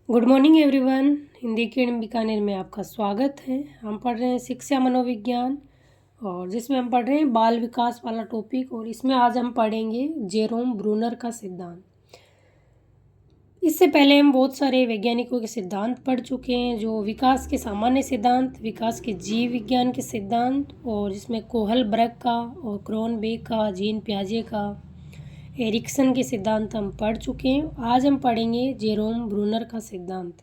Good morning everyone. Hindi academy Bikaner में आपका स्वागत है। हम पढ़ रहे हैं शिक्षा मनोविज्ञान और जिसमें हम पढ़ रहे हैं बाल विकास वाला टॉपिक, और इसमें आज हम पढ़ेंगे जेरोम ब्रूनर का सिद्धांत। इससे पहले हम बहुत सारे वैज्ञानिकों के सिद्धांत पढ़ चुके हैं, जो विकास के सामान्य सिद्धांत, विकास के जीव विज्ञान के सिद्धांत, और इसमें कोहलबर्ग का और क्रोनबेक का, जीन पियाजे का, एरिक्सन के सिद्धांत हम पढ़ चुके हैं। आज हम पढ़ेंगे जेरोम ब्रूनर का सिद्धांत।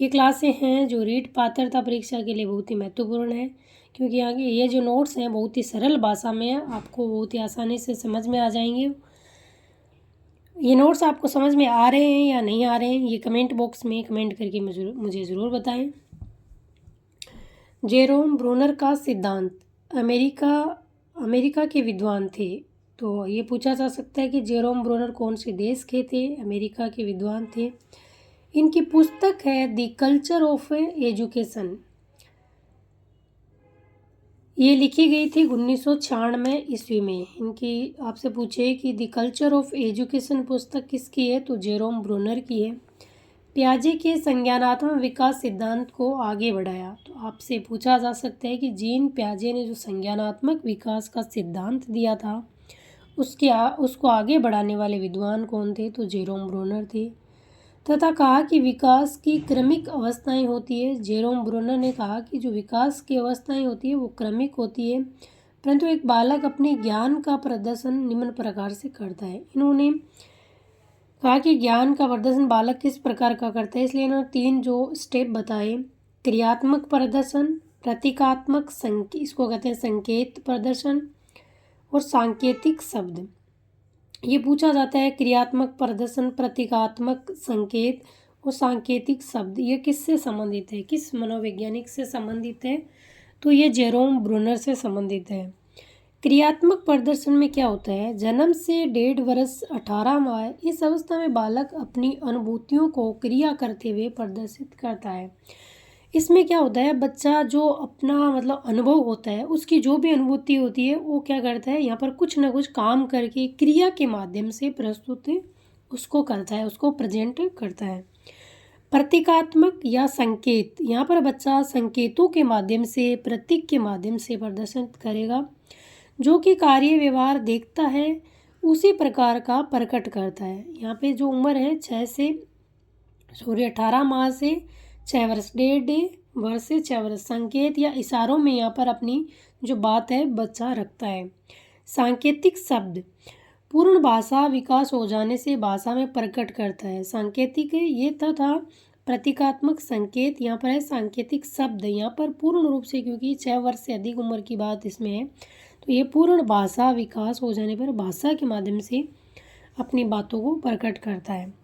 ये क्लासें हैं जो रीट पात्रता परीक्षा के लिए बहुत ही महत्वपूर्ण है, क्योंकि यहाँ के ये जो नोट्स हैं बहुत ही सरल भाषा में है, आपको बहुत ही आसानी से समझ में आ जाएंगे। ये नोट्स आपको समझ में आ रहे हैं या नहीं आ रहे हैं, ये कमेंट बॉक्स में कमेंट करके मुझे ज़रूर बताएं। जेरोम ब्रूनर का सिद्धांत अमेरिका के विद्वान थे। तो ये पूछा जा सकता है कि जेरोम ब्रूनर कौन से देश के थे? अमेरिका के विद्वान थे। इनकी पुस्तक है द कल्चर ऑफ एजुकेशन। ये लिखी गई थी 1996 ईस्वी में। इनकी आपसे पूछे कि द कल्चर ऑफ एजुकेशन पुस्तक किसकी है, तो जेरोम ब्रूनर की है। पियाजे के संज्ञानात्मक विकास सिद्धांत को आगे बढ़ाया। तो आपसे पूछा जा सकता है कि जीन पियाजे ने जो संज्ञानात्मक विकास का सिद्धांत दिया था उसको आगे बढ़ाने वाले विद्वान कौन थे, तो जेरोम ब्रूनर थे। तथा कहा कि विकास की क्रमिक अवस्थाएं होती है। जेरोम ब्रूनर ने कहा कि जो विकास की अवस्थाएं होती है वो क्रमिक होती है, परंतु एक बालक अपने ज्ञान का प्रदर्शन निम्न प्रकार से करता है। इन्होंने कहा कि ज्ञान का प्रदर्शन बालक किस प्रकार का करता है, इसलिए इन्होंने 3 जो स्टेप बताए: क्रियात्मक प्रदर्शन, प्रतीकात्मक इसको कहते हैं संकेत प्रदर्शन, और सांकेतिक शब्द। ये पूछा जाता है क्रियात्मक प्रदर्शन, प्रतीकात्मक संकेत और सांकेतिक शब्द ये किससे संबंधित है, किस मनोवैज्ञानिक से संबंधित है, तो ये जेरोम ब्रूनर से संबंधित है। क्रियात्मक प्रदर्शन में क्या होता है? जन्म से 1.5 वर्ष 18 माह, इस अवस्था में बालक अपनी अनुभूतियों को क्रिया करते हुए प्रदर्शित करता है। इसमें क्या होता है, बच्चा जो अपना अनुभव होता है, उसकी जो भी अनुभूति होती है वो क्या करता है, यहाँ पर कुछ ना कुछ काम करके क्रिया के माध्यम से प्रस्तुत उसको करता है, उसको प्रेजेंट करता है। प्रतीकात्मक या संकेत, यहाँ पर बच्चा संकेतों के माध्यम से, प्रतीक के माध्यम से प्रदर्शन करेगा, जो कि कार्य व्यवहार देखता है उसी प्रकार का प्रकट करता है। यहाँ पे जो उम्र है 18 माह से 6 वर्ष, 1.5 वर्ष से 6 वर्ष, संकेत या इशारों में यहाँ पर अपनी जो बात है बच्चा रखता है। सांकेतिक शब्द, पूर्ण भाषा विकास हो जाने से भाषा में प्रकट करता है। सांकेतिक ये था प्रतीकात्मक संकेत, यहाँ पर है सांकेतिक शब्द। यहाँ पर पूर्ण रूप से, क्योंकि 6 वर्ष से अधिक उम्र की बात इसमें है, तो ये पूर्ण भाषा विकास हो जाने पर भाषा के माध्यम से अपनी बातों को प्रकट करता है।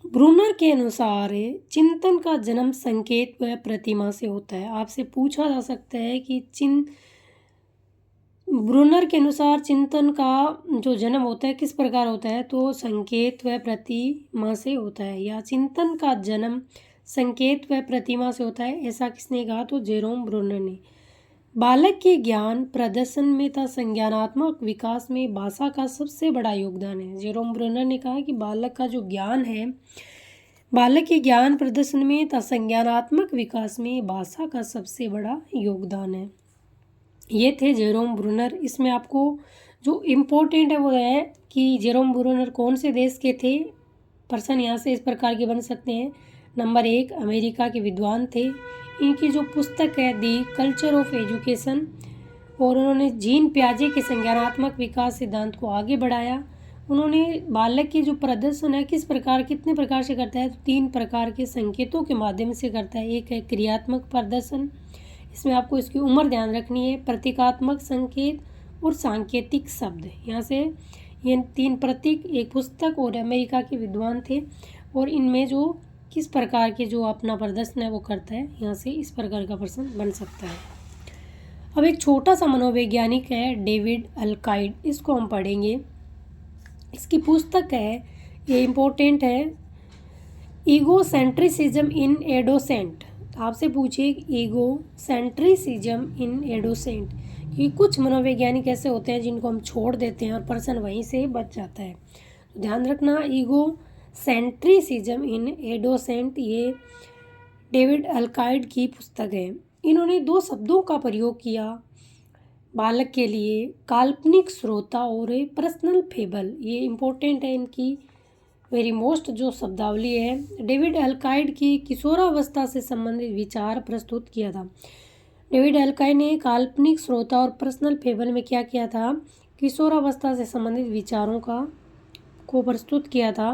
ब्रूनर के अनुसार चिंतन का जन्म संकेत व प्रतिमा से होता है। आपसे पूछा जा सकता है कि ब्रूनर के अनुसार चिंतन का जो जन्म होता है किस प्रकार होता है, तो संकेत व प्रतिमा से होता है, या चिंतन का जन्म संकेत व प्रतिमा से होता है, ऐसा किसने कहा, तो जेरोम ब्रूनर ने। बालक के ज्ञान प्रदर्शन में तथा संज्ञानात्मक विकास में भाषा का सबसे बड़ा योगदान है। जेरोम ब्रूनर ने कहा कि बालक का जो ज्ञान है, बालक के ज्ञान प्रदर्शन में तथा संज्ञानात्मक विकास में भाषा का सबसे बड़ा योगदान है। ये थे जेरोम ब्रूनर। इसमें आपको जो इम्पोर्टेंट है वो है कि जेरोम ब्रूनर कौन से देश के थे। प्रश्न यहाँ से इस प्रकार के बन सकते हैं। नंबर 1, अमेरिका के विद्वान थे। इनकी जो पुस्तक है द कल्चर ऑफ एजुकेशन, और उन्होंने जीन पियाजे के संज्ञानात्मक विकास सिद्धांत को आगे बढ़ाया। उन्होंने बालक की जो प्रदर्शन है कितने प्रकार से करता है, तो 3 प्रकार के संकेतों के माध्यम से करता है। एक है क्रियात्मक प्रदर्शन, इसमें आपको इसकी उम्र ध्यान रखनी है, प्रतीकात्मक संकेत और सांकेतिक शब्द। यहाँ से ये 3 प्रतीक, एक पुस्तक और अमेरिका के विद्वान थे, और इनमें जो किस प्रकार के जो अपना प्रदर्शन है वो करता है, यहाँ से इस प्रकार का प्रश्न बन सकता है। अब एक छोटा सा मनोवैज्ञानिक है डेविड अल्काइड, इसको हम पढ़ेंगे। इसकी पुस्तक है, ये इम्पोर्टेंट है, ईगोसेंट्रिसिज्म इन एडोसेंट। आपसे पूछिए ईगोसेंट्रिसिज्म इन एडोसेंट, कि कुछ मनोवैज्ञानिक ऐसे होते हैं जिनको हम छोड़ देते हैं और पर्सन वहीं से बच जाता है। तो ध्यान रखना, ईगो सेंट्रिसिज्म इन एडोसेंट, ये डेविड अल्काइड की पुस्तक है। इन्होंने 2 शब्दों का प्रयोग किया बालक के लिए, काल्पनिक श्रोता और पर्सनल फेबल। ये इम्पोर्टेंट है, इनकी वेरी मोस्ट जो शब्दावली है। डेविड अल्काइड की किशोरावस्था से संबंधित विचार प्रस्तुत किया था। डेविड अल्काइड ने काल्पनिक श्रोता और पर्सनल फेबल में क्या किया था, किशोरावस्था से संबंधित विचारों को प्रस्तुत किया था।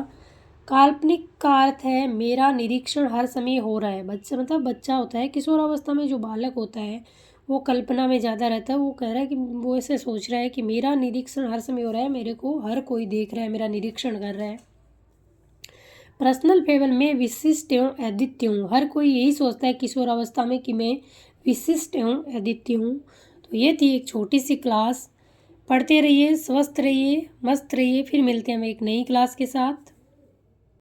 काल्पनिक का अर्थ है मेरा निरीक्षण हर समय हो रहा है। बच्चा मतलब बच्चा होता है, किशोरावस्था में जो बालक होता है वो कल्पना में ज़्यादा रहता है। वो कह रहा है कि वो ऐसे सोच रहा है कि मेरा निरीक्षण हर समय हो रहा है, मेरे को हर कोई देख रहा है, मेरा निरीक्षण कर रहा है। पर्सनल फेबल में विशिष्ट एवं अद्वितीय हूँ। हर कोई यही सोचता है किशोरावस्था में कि मैं विशिष्ट एवं अद्वितीय हूँ। तो ये थी एक छोटी सी क्लास। पढ़ते रहिए, स्वस्थ रहिए, मस्त रहिए। फिर मिलते हैं हम एक नई क्लास के साथ।